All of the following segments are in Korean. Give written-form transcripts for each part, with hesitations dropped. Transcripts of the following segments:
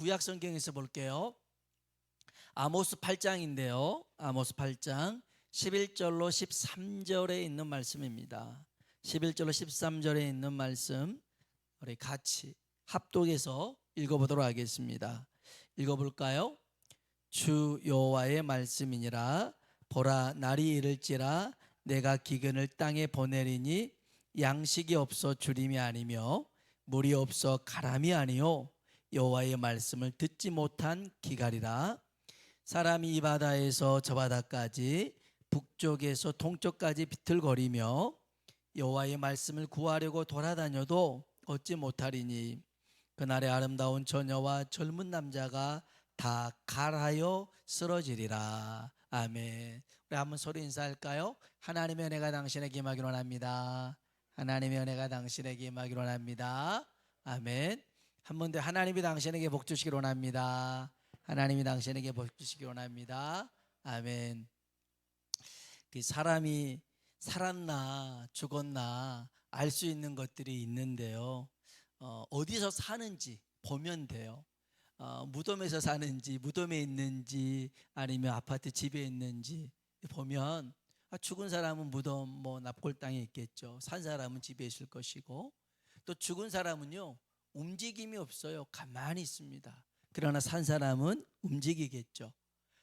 구약 성경에서 볼게요. 아모스 8장인데요. 아모스 8장 11절로 13절에 있는 말씀입니다. 11절로 13절에 있는 말씀 우리 같이 합독해서 읽어보도록 하겠습니다. 읽어볼까요? 주 여호와의 말씀이니라. 보라, 날이 이를지라 내가 기근을 땅에 보내리니 양식이 없어 주림이 아니며 물이 없어 가람이 아니요 여호와의 말씀을 듣지 못한 기갈이라. 사람이 이 바다에서 저 바다까지 북쪽에서 동쪽까지 비틀거리며 여호와의 말씀을 구하려고 돌아다녀도 얻지 못하리니 그날에 아름다운 처녀와 젊은 남자가 다 갈하여 쓰러지리라. 아멘. 우리 한번 소리 인사할까요? 하나님의 은혜가 당신에게 임하기를 원합니다. 하나님의 은혜가 당신에게 임하기를 원합니다. 아멘. 한 번 더 하나님이 당신에게 복 주시기를 원합니다. 하나님이 당신에게 복 주시기를 원합니다. 아멘. 그 사람이 살았나 죽었나 알 수 있는 것들이 있는데요. 어디서 사는지 보면 돼요. 무덤에서 사는지 무덤에 있는지 아니면 아파트 집에 있는지 보면 죽은 사람은 무덤 납골 땅에 있겠죠. 산 사람은 집에 있을 것이고 또 죽은 사람은요 움직임이 없어요. 가만히 있습니다. 그러나 산 사람은 움직이겠죠.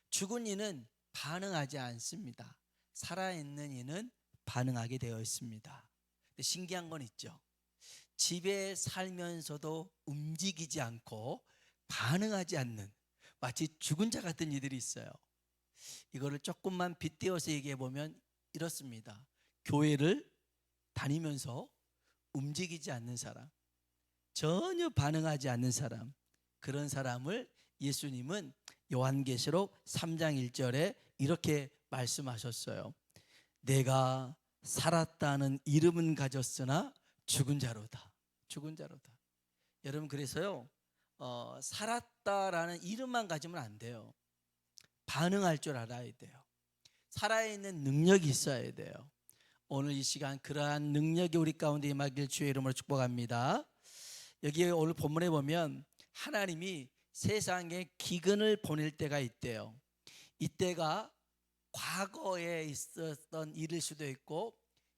죽은 이는 반응하지 않습니다. 살아있는 이는 반응하게 되어 있습니다. 근데 신기한 건 있죠. 집에 살면서도 움직이지 않고 반응하지 않는 마치 죽은 자 같은 이들이 있어요. 이거를 조금만 빗대어서 얘기해 보면 이렇습니다. 교회를 다니면서 움직이지 않는 사람, 전혀 반응하지 않는 사람, 그런 사람을 예수님은 요한계시록 3장 1절에 이렇게 말씀하셨어요. 내가 살았다는 이름은 가졌으나 죽은 자로다. 죽은 자로다. 여러분 그래서요 살았다라는 이름만 가지면 안 돼요. 반응할 줄 알아야 돼요. 살아있는 능력이 있어야 돼요. 오늘 이 시간 그러한 능력이 우리 가운데 임하길 주의 이름으로 축복합니다. 여기 오늘 본문에 보면 하나님이 세상에 기근을 보낼 때가 있대요. 이때가 과거에 있었던 일일 수도 있고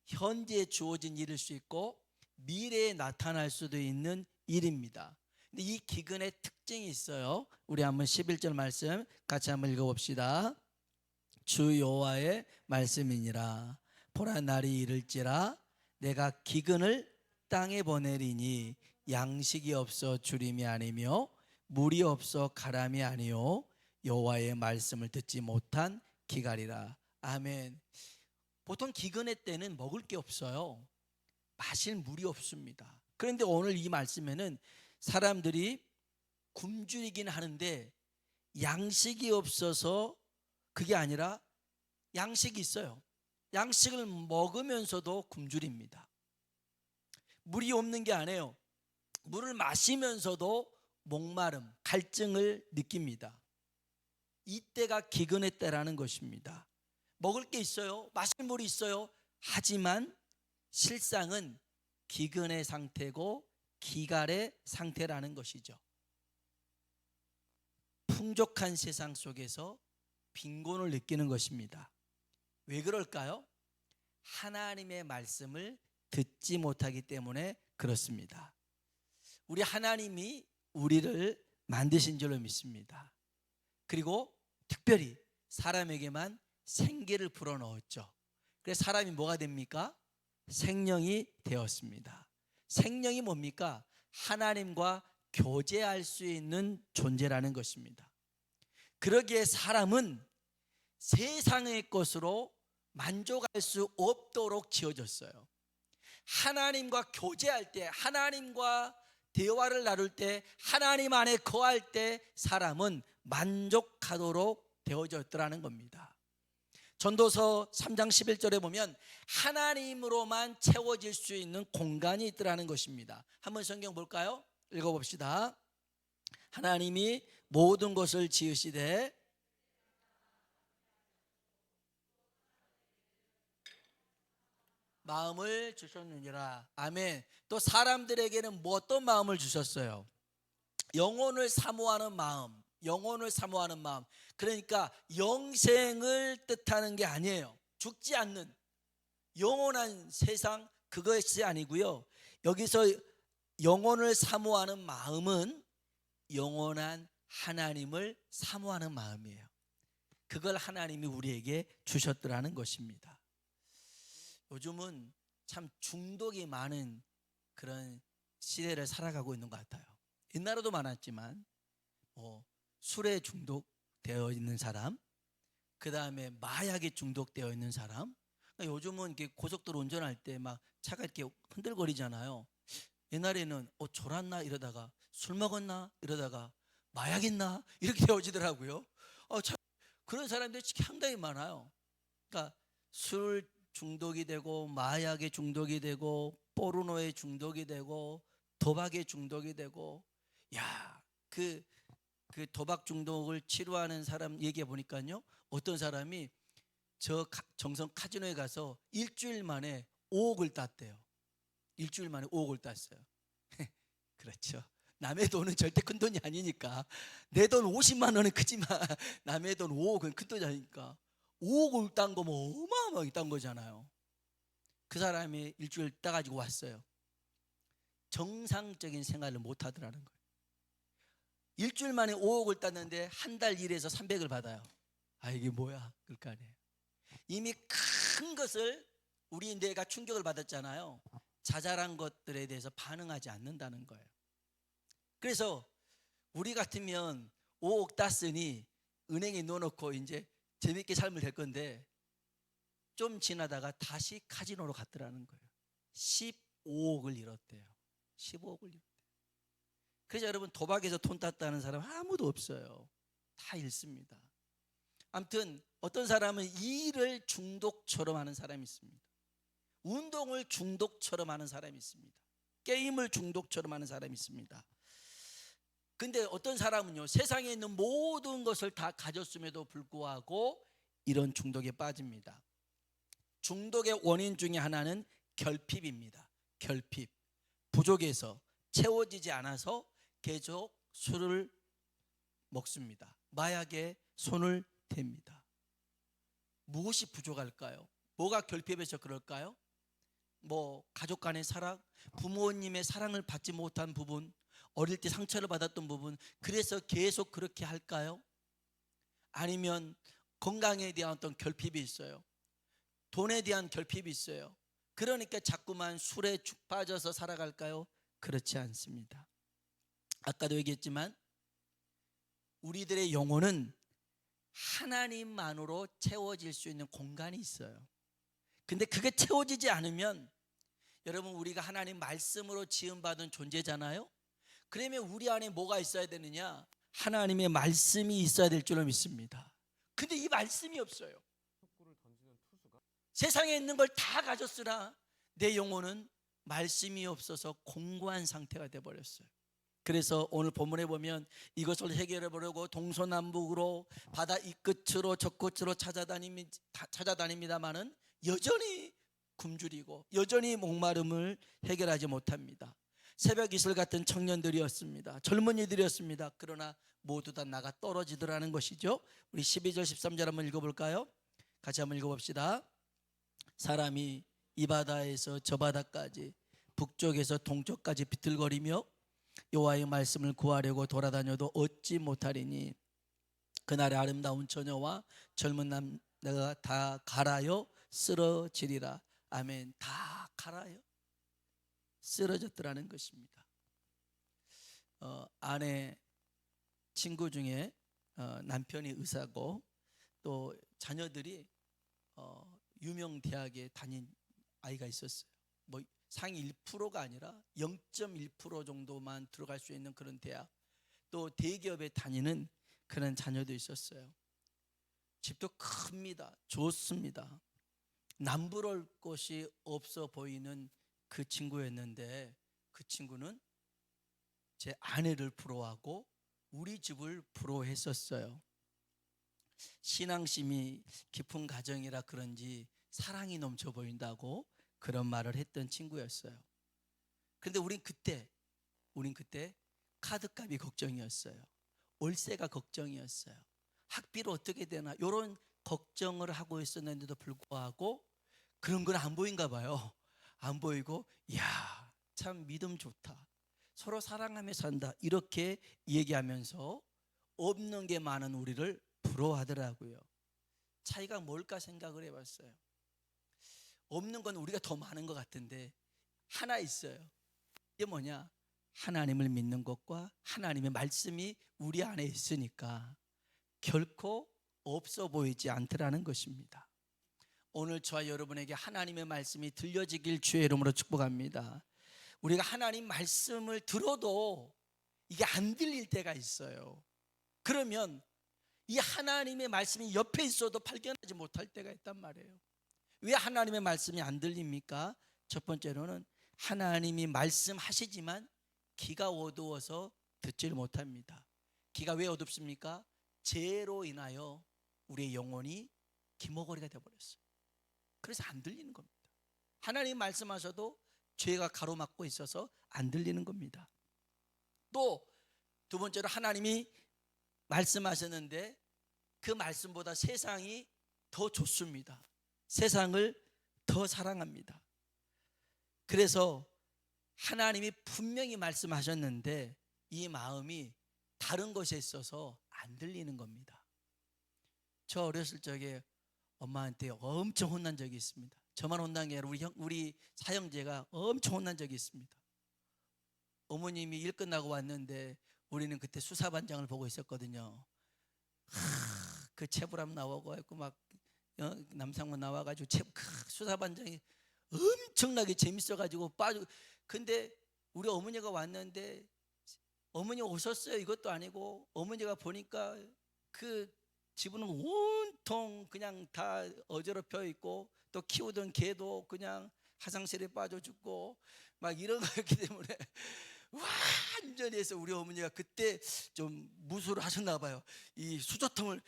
현재에 주어진 일일 수 있고 미래에 나타날 수도 있는 일입니다. 근데 이 기근의 특징이 있어요. 우리 한번 11절 말씀 같이 한번 읽어봅시다. 주 여호와의 말씀이니라. 보라, 날이 이를지라 내가 기근을 땅에 보내리니 양식이 없어 주림이 아니며 물이 없어 가람이 아니요 여호와의 말씀을 듣지 못한 기갈이라. 아멘. 보통 기근의 때는 먹을 게 없어요. 마실 물이 없습니다. 그런데 오늘 이 말씀에는 사람들이 굶주리긴 하는데 양식이 없어서 그게 아니라 양식이 있어요. 양식을 먹으면서도 굶주립니다. 물이 없는 게 아니에요. 물을 마시면서도 목마름, 갈증을 느낍니다. 이때가 기근의 때라는 것입니다. 먹을 게 있어요. 마실 물이 있어요. 하지만 실상은 기근의 상태고 기갈의 상태라는 것이죠. 풍족한 세상 속에서 빈곤을 느끼는 것입니다. 왜 그럴까요? 하나님의 말씀을 듣지 못하기 때문에 그렇습니다. 우리 하나님이 우리를 만드신 줄로 믿습니다. 그리고 특별히 사람에게만 생기를 불어넣었죠. 그래서 사람이 뭐가 됩니까? 생명이 되었습니다. 생명이 뭡니까? 하나님과 교제할 수 있는 존재라는 것입니다. 그러기에 사람은 세상의 것으로 만족할 수 없도록 지어졌어요. 하나님과 교제할 때, 하나님과 대화를 나눌 때, 하나님 안에 거할 때 사람은 만족하도록 되어졌더라는 겁니다. 전도서 3장 11절에 보면 하나님으로만 채워질 수 있는 공간이 있더라는 것입니다. 한번 성경 볼까요? 읽어봅시다. 하나님이 모든 것을 지으시되 마음을 주셨느니라. 아멘. 또 사람들에게는 뭐 어떤 마음을 주셨어요? 영혼을 사모하는 마음, 영혼을 사모하는 마음. 그러니까 영생을 뜻하는 게 아니에요. 죽지 않는 영원한 세상, 그것이 아니고요. 여기서 영혼을 사모하는 마음은 영원한 하나님을 사모하는 마음이에요. 그걸 하나님이 우리에게 주셨더라는 것입니다. 요즘은 참 중독이 많은 그런 시대를 살아가고 있는 것 같아요. 옛날에도 많았지만 술에 중독되어 있는 사람, 그 다음에 마약에 중독되어 있는 사람. 그러니까 요즘은 이렇게 고속도로 운전할 때 막 차가 이렇게 흔들거리잖아요. 옛날에는 졸았나 이러다가 술 먹었나 이러다가 마약 있나 이렇게 되어지더라고요. 그런 사람들이 상당히 많아요. 그러니까 술 중독이 되고 마약에 중독이 되고 포르노에 중독이 되고 도박에 중독이 되고, 야, 그 도박 중독을 치료하는 사람 얘기해 보니까요, 어떤 사람이 저 정성 카지노에 가서 일주일 만에 5억을 땄대요. 일주일 만에 5억을 땄어요. 그렇죠. 남의 돈은 절대 큰 돈이 아니니까. 내 돈 50만 원은 크지만 남의 돈 5억은 큰 돈이 아니니까 5억을 딴 거면 어마어마하게 딴 거잖아요. 그 사람이 일주일 따가지고 왔어요. 정상적인 생활을 못 하더라는 거예요. 일주일 만에 5억을 땄는데 한 달 일해서 300을 받아요. 아, 이게 뭐야? 그럴 거 아니에요. 이미 큰 것을 우리 뇌가 충격을 받았잖아요. 자잘한 것들에 대해서 반응하지 않는다는 거예요. 그래서 우리 같으면 5억 땄으니 은행에 넣어놓고 이제 재밌게 살면 될 건데, 좀 지나다가 다시 카지노로 갔더라는 거예요. 15억을 잃었대요. 15억을 잃었대요. 그래서 여러분, 도박에서 돈 땄다는 사람 아무도 없어요. 다 잃습니다. 아무튼 어떤 사람은 일을 중독처럼 하는 사람이 있습니다. 운동을 중독처럼 하는 사람이 있습니다. 게임을 중독처럼 하는 사람이 있습니다. 근데 어떤 사람은요, 세상에 있는 모든 것을 다 가졌음에도 불구하고 이런 중독에 빠집니다. 중독의 원인 중에 하나는 결핍입니다. 결핍. 부족해서, 채워지지 않아서 계속 술을 먹습니다. 마약에 손을 댑니다. 무엇이 부족할까요? 뭐가 결핍해서 그럴까요? 가족 간의 사랑, 부모님의 사랑을 받지 못한 부분, 어릴 때 상처를 받았던 부분, 그래서 계속 그렇게 할까요? 아니면 건강에 대한 어떤 결핍이 있어요. 돈에 대한 결핍이 있어요. 그러니까 자꾸만 술에 죽 빠져서 살아갈까요? 그렇지 않습니다. 아까도 얘기했지만 우리들의 영혼은 하나님만으로 채워질 수 있는 공간이 있어요. 근데 그게 채워지지 않으면, 여러분, 우리가 하나님 말씀으로 지음받은 존재잖아요. 그러면 우리 안에 뭐가 있어야 되느냐? 하나님의 말씀이 있어야 될 줄로 믿습니다. 근데 이 말씀이 없어요. 세상에 있는 걸 다 가졌으나 내 영혼은 말씀이 없어서 공고한 상태가 되어버렸어요. 그래서 오늘 본문에 보면 이것을 해결해 보려고 동서남북으로 바다 이 끝으로 저 끝으로 찾아다닙니다마는 여전히 굶주리고 여전히 목마름을 해결하지 못합니다. 새벽 이슬 같은 청년들이었습니다. 젊은이들이었습니다. 그러나 모두 다 나가 떨어지더라는 것이죠. 우리 12절 13절 한번 읽어볼까요? 같이 한번 읽어봅시다. 사람이 이 바다에서 저 바다까지, 북쪽에서 동쪽까지 비틀거리며 여호와의 말씀을 구하려고 돌아다녀도 얻지 못하리니 그날의 아름다운 처녀와 젊은 남자가 다 갈아여 쓰러지리라. 아멘. 다 갈아요 쓰러졌더라는 것입니다. 아내 친구 중에 남편이 의사고 또 자녀들이 유명 대학에 다닌 아이가 있었어요. 상위 1%가 아니라 0.1% 정도만 들어갈 수 있는 그런 대학, 또 대기업에 다니는 그런 자녀도 있었어요. 집도 큽니다. 좋습니다. 남부러울 곳이 없어 보이는 그 친구였는데, 그 친구는 제 아내를 부러워하고 우리 집을 부러워했었어요. 신앙심이 깊은 가정이라 그런지 사랑이 넘쳐 보인다고 그런 말을 했던 친구였어요. 그런데 우린 그때 카드값이 걱정이었어요. 월세가 걱정이었어요. 학비를 어떻게 되나 이런 걱정을 하고 있었는데도 불구하고 그런 건 안 보인가 봐요. 안 보이고 이야 참 믿음 좋다. 서로 사랑하며 산다. 이렇게 얘기하면서 없는 게 많은 우리를 부러워하더라고요. 차이가 뭘까 생각을 해봤어요. 없는 건 우리가 더 많은 것 같은데 하나 있어요. 이게 뭐냐? 하나님을 믿는 것과 하나님의 말씀이 우리 안에 있으니까 결코 없어 보이지 않더라는 것입니다. 오늘 저와 여러분에게 하나님의 말씀이 들려지길 주의 이름으로 축복합니다. 우리가 하나님 말씀을 들어도 이게 안 들릴 때가 있어요. 그러면 이 하나님의 말씀이 옆에 있어도 발견하지 못할 때가 있단 말이에요. 왜 하나님의 말씀이 안 들립니까? 첫 번째로는 하나님이 말씀하시지만 귀가 어두워서 듣지를 못합니다. 귀가 왜 어둡습니까? 죄로 인하여 우리의 영혼이 기머거리가 되어버렸어요. 그래서 안 들리는 겁니다. 하나님 말씀하셔도 죄가 가로막고 있어서 안 들리는 겁니다. 또 두 번째로 하나님이 말씀하셨는데 그 말씀보다 세상이 더 좋습니다. 세상을 더 사랑합니다. 그래서 하나님이 분명히 말씀하셨는데 이 마음이 다른 것에 있어서 안 들리는 겁니다. 저 어렸을 적에 엄마한테 엄청 혼난 적이 있습니다. 저만 혼난 게 아니라 우리 사형제가 엄청 혼난 적이 있습니다. 어머님이 일 끝나고 왔는데 우리는 그때 수사반장을 보고 있었거든요. 그 체불함 나오고 막 남상문 나와가지고 수사반장이 엄청나게 재밌어가지고 빠지고. 근데 우리 어머니가 왔는데 어머니 오셨어요 이것도 아니고 어머니가 보니까 그 집은 온통 그냥 다 어지럽혀 있고 또 키우던 개도 그냥 화장실에 빠져 죽고 막 이런 거였기 때문에 완전히 해서 우리 어머니가 그때 좀 무술을 하셨나 봐요. 이 수저통을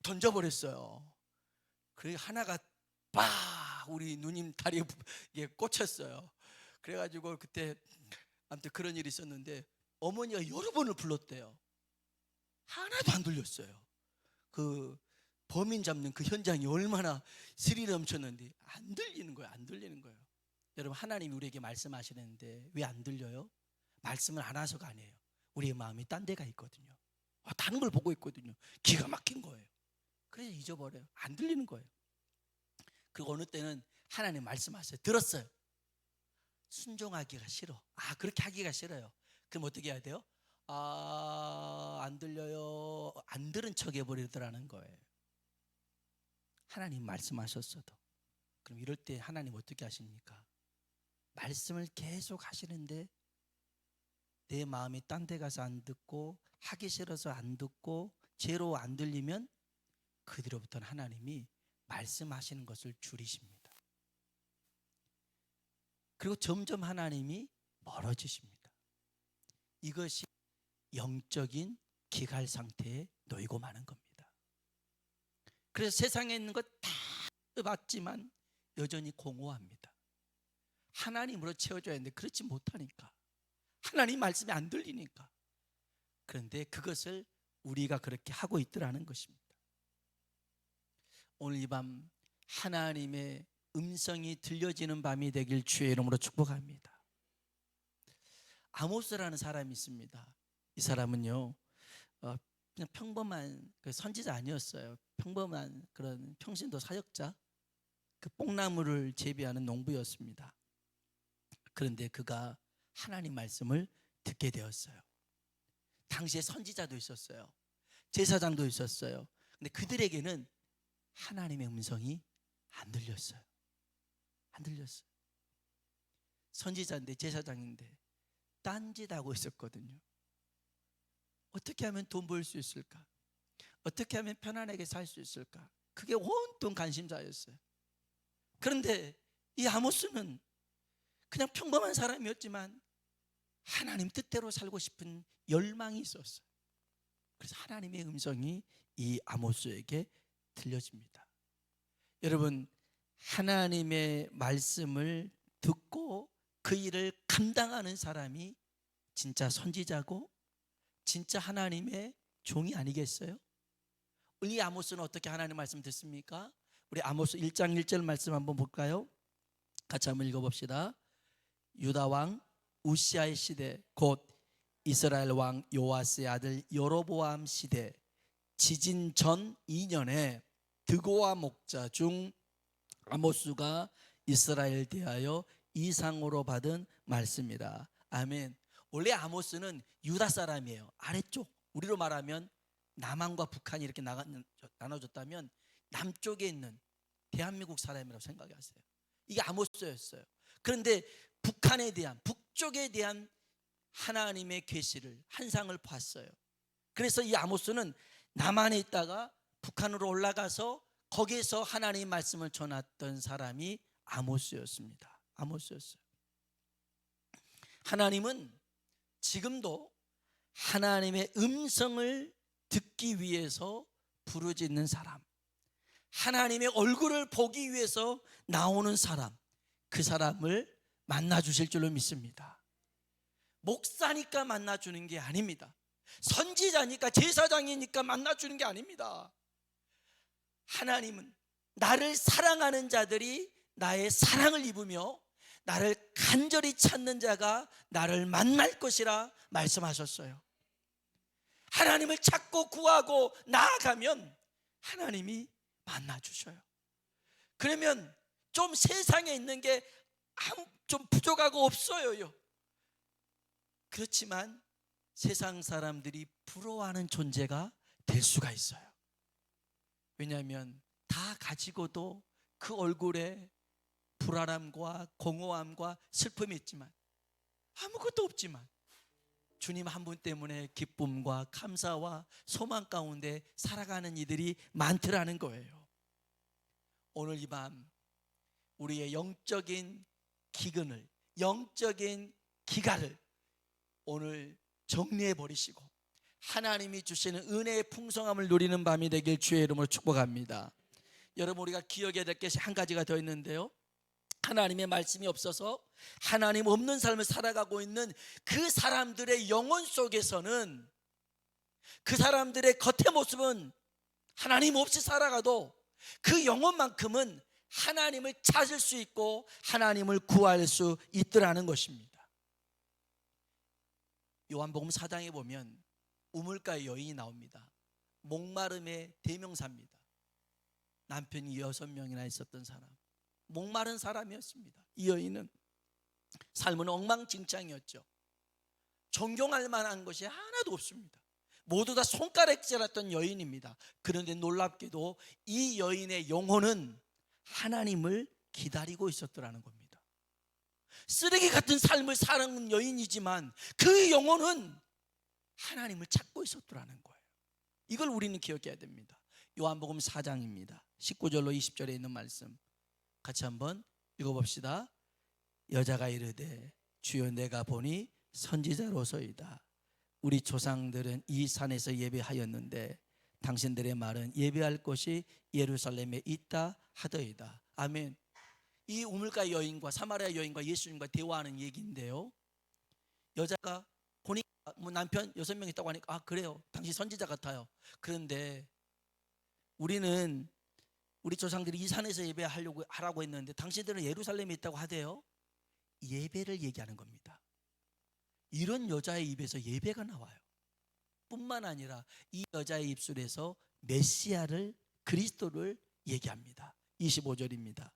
던져버렸어요. 그래 하나가 빡 우리 누님 다리에 꽂혔어요. 그래가지고 그때 아무튼 그런 일이 있었는데 어머니가 여러 번을 불렀대요. 하나도 안 들렸어요. 그 범인 잡는 그 현장이 얼마나 스릴 넘쳤는데 안 들리는 거예요. 안 들리는 거예요. 여러분 하나님이 우리에게 말씀하시는데 왜 안 들려요? 말씀을 안 하셔가 아니에요. 우리의 마음이 딴 데가 있거든요. 다른 걸 보고 있거든요. 기가 막힌 거예요. 그래서 잊어버려요. 안 들리는 거예요. 그리고 어느 때는 하나님 말씀하세요. 들었어요. 순종하기가 싫어. 그렇게 하기가 싫어요. 그럼 어떻게 해야 돼요? 안 들려요. 안 들은 척 해버리더라는 거예요. 하나님 말씀하셨어도. 그럼 이럴 때 하나님 어떻게 하십니까? 말씀을 계속 하시는데 내 마음이 딴 데 가서 안 듣고 하기 싫어서 안 듣고 죄로 안 들리면 그 뒤로부터는 하나님이 말씀하시는 것을 줄이십니다. 그리고 점점 하나님이 멀어지십니다. 이것이 영적인 기갈 상태에 놓이고 마는 겁니다. 그래서 세상에 있는 것 다 받지만 여전히 공허합니다. 하나님으로 채워줘야 하는데 그렇지 못하니까, 하나님 말씀이 안 들리니까. 그런데 그것을 우리가 그렇게 하고 있더라는 것입니다. 오늘 이 밤 하나님의 음성이 들려지는 밤이 되길 주의 이름으로 축복합니다. 아모스라는 사람이 있습니다. 이 사람은요 그냥 평범한 선지자 아니었어요. 평범한 그런 평신도 사역자, 그 뽕나무를 재배하는 농부였습니다. 그런데 그가 하나님 말씀을 듣게 되었어요. 당시에 선지자도 있었어요. 제사장도 있었어요. 근데 그들에게는 하나님의 음성이 안 들렸어요. 안 들렸어요. 선지자인데 제사장인데 딴짓하고 있었거든요. 어떻게 하면 돈 벌 수 있을까? 어떻게 하면 편안하게 살 수 있을까? 그게 온통 관심사였어요. 그런데 이 아모스는 그냥 평범한 사람이었지만 하나님 뜻대로 살고 싶은 열망이 있었어요. 그래서 하나님의 음성이 이 아모스에게 들려집니다. 여러분, 하나님의 말씀을 듣고 그 일을 감당하는 사람이 진짜 선지자고 진짜 하나님의 종이 아니겠어요? 이 아모스는 어떻게 하나님 말씀 듣습니까? 우리 아모스 1장 1절 말씀 한번 볼까요? 같이 한번 읽어봅시다. 유다 왕 우시아의 시대, 곧 이스라엘 왕 요아스의 아들 여로보암 시대, 지진 전 2년에 드고와 목자 중 아모스가 이스라엘 대하여 이상으로 받은 말씀이라. 아멘. 원래 아모스는 유다 사람이에요. 아래쪽, 우리로 말하면 남한과 북한이 이렇게 나눠졌다면 남쪽에 있는 대한민국 사람이라고 생각하세요. 이게 아모스였어요. 그런데 북한에 대한, 북쪽에 대한 하나님의 계시를, 환상을 봤어요. 그래서 이 아모스는 남한에 있다가 북한으로 올라가서 거기에서 하나님의 말씀을 전했던 사람이 아모스였습니다. 아모스였어요. 하나님은 지금도 하나님의 음성을 듣기 위해서 부르짖는 사람, 하나님의 얼굴을 보기 위해서 나오는 사람, 그 사람을 만나 주실 줄로 믿습니다. 목사니까 만나 주는 게 아닙니다. 선지자니까, 제사장이니까 만나 주는 게 아닙니다. 하나님은 나를 사랑하는 자들이 나의 사랑을 입으며 나를 간절히 찾는 자가 나를 만날 것이라 말씀하셨어요. 하나님을 찾고 구하고 나아가면 하나님이 만나 주셔요. 그러면 좀 세상에 있는 게 좀 부족하고 없어요. 그렇지만 세상 사람들이 부러워하는 존재가 될 수가 있어요. 왜냐하면 다 가지고도 그 얼굴에 불안함과 공허함과 슬픔이 있지만, 아무것도 없지만 주님 한 분 때문에 기쁨과 감사와 소망 가운데 살아가는 이들이 많더라는 거예요. 오늘 이 밤 우리의 영적인 기근을, 영적인 기갈을 오늘 정리해 버리시고 하나님이 주시는 은혜의 풍성함을 누리는 밤이 되길 주의 이름으로 축복합니다. 여러분, 우리가 기억해야 될 것이 한 가지가 더 있는데요, 하나님의 말씀이 없어서 하나님 없는 삶을 살아가고 있는 그 사람들의 영혼 속에서는, 그 사람들의 겉의 모습은 하나님 없이 살아가도 그 영혼만큼은 하나님을 찾을 수 있고 하나님을 구할 수 있더라는 것입니다. 요한복음 4장에 보면 우물가의 여인이 나옵니다. 목마름의 대명사입니다. 남편이 6명이나 있었던 사람, 목마른 사람이었습니다. 이 여인은 삶은 엉망진창이었죠. 존경할 만한 것이 하나도 없습니다. 모두 다 손가락질했던 여인입니다. 그런데 놀랍게도 이 여인의 영혼은 하나님을 기다리고 있었더라는 겁니다. 쓰레기 같은 삶을 사는 여인이지만 그 영혼은 하나님을 찾고 있었더라는 거예요. 이걸 우리는 기억해야 됩니다. 요한복음 4장입니다. 19절로 20절에 있는 말씀 같이 한번 읽어봅시다. 여자가 이르되 주여, 내가 보니 선지자로소이다. 우리 조상들은 이 산에서 예배하였는데 당신들의 말은 예배할 곳이 예루살렘에 있다 하더이다. 아멘. 이 우물가 여인과 사마리아 여인과 예수님과 대화하는 얘기인데요, 여자가 보니까 남편 6명 있다고 하니까 그래요, 당신 선지자 같아요. 그런데 우리는 우리 조상들이 이 산에서 예배하려고 하라고 했는데 당신들은 예루살렘에 있다고 하대요. 예배를 얘기하는 겁니다. 이런 여자의 입에서 예배가 나와요. 뿐만 아니라 이 여자의 입술에서 메시아를, 그리스도를 얘기합니다. 25절입니다.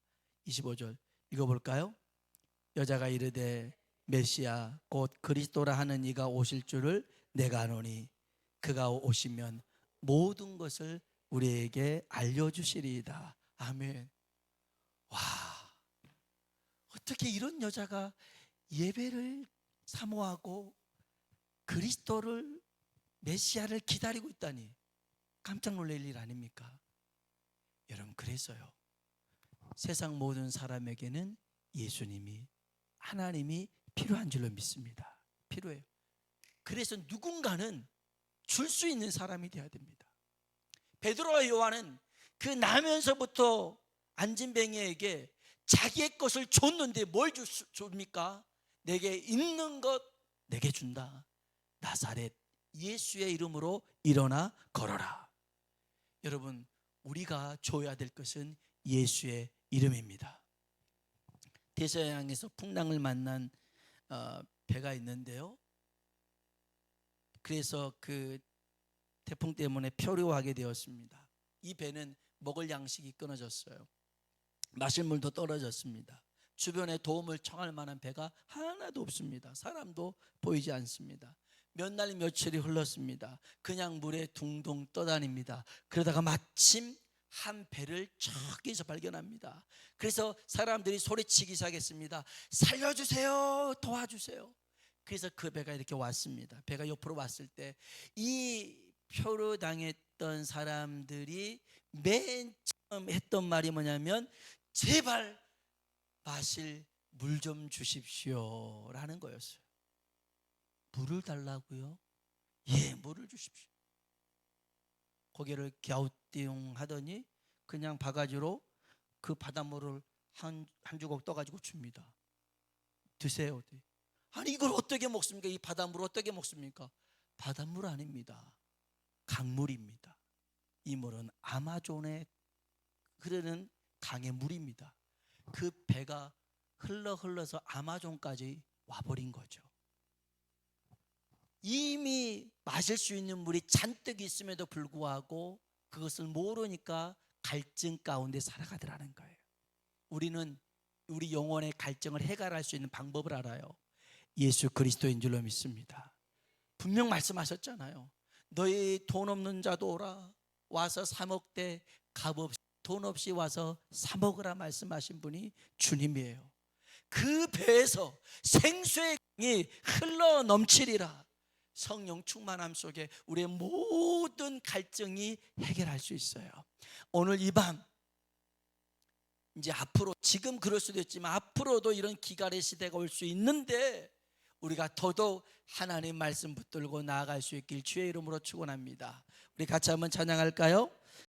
25절 읽어볼까요? 여자가 이르되 메시아 곧 그리스도라 하는 이가 오실 줄을 내가 아노니 그가 오시면 모든 것을 우리에게 알려주시리이다. 아멘. 와, 어떻게 이런 여자가 예배를 사모하고 그리스도를, 메시아를 기다리고 있다니 깜짝 놀랄 일 아닙니까? 여러분, 그래서요, 세상 모든 사람에게는 예수님이, 하나님이 필요한 줄로 믿습니다. 필요해요. 그래서 누군가는 줄 수 있는 사람이 되어야 됩니다. 베드로와 요한은 그 나면서부터 안진뱅이에게 자기의 것을 줬는데 뭘 줍니까? 내게 있는 것 내게 준다. 나사렛 예수의 이름으로 일어나 걸어라. 여러분, 우리가 줘야 될 것은 예수의 이름입니다. 대서양에서 풍랑을 만난 배가 있는데요, 그래서 그 태풍 때문에 표류하게 되었습니다. 이 배는 먹을 양식이 끊어졌어요. 마실 물도 떨어졌습니다. 주변에 도움을 청할 만한 배가 하나도 없습니다. 사람도 보이지 않습니다. 몇 날 며칠이 흘렀습니다. 그냥 물에 둥둥 떠다닙니다. 그러다가 마침 한 배를 저기서 발견합니다. 그래서 사람들이 소리치기 시작했습니다. 살려주세요, 도와주세요. 그래서 그 배가 이렇게 왔습니다. 배가 옆으로 왔을 때 이 표류당했던 사람들이 맨 처음 했던 말이 뭐냐면, 제발 마실 물 좀 주십시오 라는 거였어요. 물을 달라고요? 예, 물을 주십시오. 고개를 갸우뚱 하더니 그냥 바가지로 그 바닷물을 한 주걱 떠가지고 줍니다. 드세요. 아니, 이걸 어떻게 먹습니까? 이 바닷물을 어떻게 먹습니까? 바닷물 아닙니다. 강물입니다. 이 물은 아마존에 흐르는 강의 물입니다. 그 배가 흘러서 아마존까지 와버린 거죠. 이미 마실 수 있는 물이 잔뜩 있음에도 불구하고 그것을 모르니까 갈증 가운데 살아가더라는 거예요. 우리는 우리 영혼의 갈증을 해결할 수 있는 방법을 알아요. 예수 그리스도인 줄로 믿습니다. 분명 말씀하셨잖아요. 너희 돈 없는 자도 오라, 와서 사 먹되 값 없이 돈 없이 와서 사 먹으라 말씀하신 분이 주님이에요. 그 배에서 생수의 강이 흘러 넘치리라. 성령 충만함 속에 우리의 모든 갈증이 해결할 수 있어요. 오늘 이 밤, 이제 앞으로, 지금 그럴 수도 있지만 앞으로도 이런 기갈의 시대가 올 수 있는데 우리가 더더욱 하나님 말씀 붙들고 나아갈 수 있길 주의 이름으로 축원합니다. 우리 같이 한번 찬양할까요?